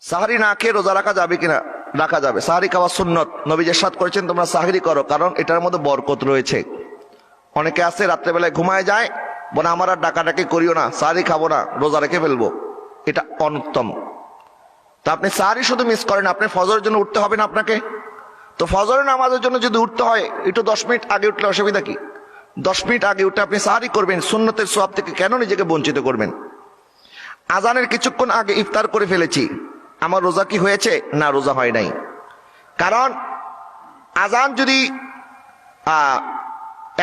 সাহারি না খেয়ে রোজা রাখা যাবে কিনা? রাখা যাবে। সাহারি খাওয়া সুন্নত, নবী ইরশাদ করেছেন তোমরা সাহারি করো, কারণ এটার মধ্যে বরকত রয়েছে। অনেকে আছে রাত্রেবেলায় ঘুমায় যায়, বলে আমার আর ডাকাডাকি করিও না, সাহারি খাবো না, রোজা রেখে ফেলবো, এটা অনুত্তম। তা আপনি সাহারি শুধু মিস করেন, আপনি ফজরের জন্য উঠতে হবে না আপনাকে? তো ফজরের নামাজের জন্য যদি উঠতে হয়, একটু 10 মিনিট আগে উঠলে অসুবিধা কি? 10 মিনিট আগে উঠে আপনি সাহারি করবেন, সুন্নতের সওয়াব থেকে কেন নিজেকে বঞ্চিত করবেন? আজানের কিছুক্ষণ আগে ইফতার করে ফেলেছি, আমার রোজা কি হয়েছে? না, রোজা হয় নাই। কারণ আজান যদি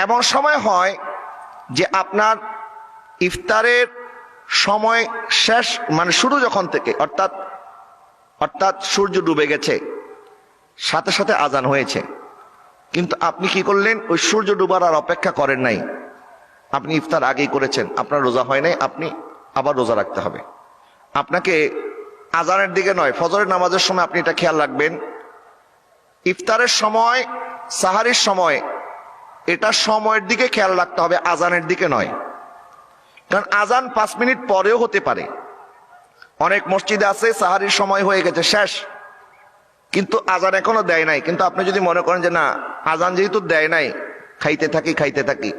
এমন সময় হয় যে আপনার ইফতারের সময় শেষ, মানে শুরু যখন থেকে, অর্থাৎ সূর্য ডুবে গেছে, সাথে সাথে আজান হয়েছে, কিন্তু আপনি কি করলেন? ওই সূর্য ডুবার আর অপেক্ষা করেন নাই, আপনি ইফতার আগেই করেছেন, আপনার রোজা হয় নাই, আপনি আবার রোজা রাখতে হবে। আপনাকে আজানের দিকে নয়, ফজরের নামাজের সময় আপনি এটা খেয়াল রাখবেন, ইফতারের সময়, সাহারির সময়, এটা সময়ের দিকে খেয়াল রাখতে হবে, আজানের দিকে নয়। কারণ আজান 5 মিনিট পরেও হতে পারে। অনেক মসজিদে আছে সাহারির সময় হয়ে গেছে, শেষ, কিন্তু আজান এখনো দেয় নাই, কিন্তু আপনি যদি মনে করেন যে না, আজান যেহেতু দেয় নাই, খাইতে থাকি,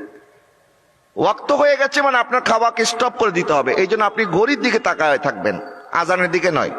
ওয়াক্ত হয়ে গেছে, মানে আপনার খাওয়াকে স্টপ করে দিতে হবে, এই জন্য আপনি ঘড়ির দিকে তাকায় থাকবেন, আজানের দিকে নয়।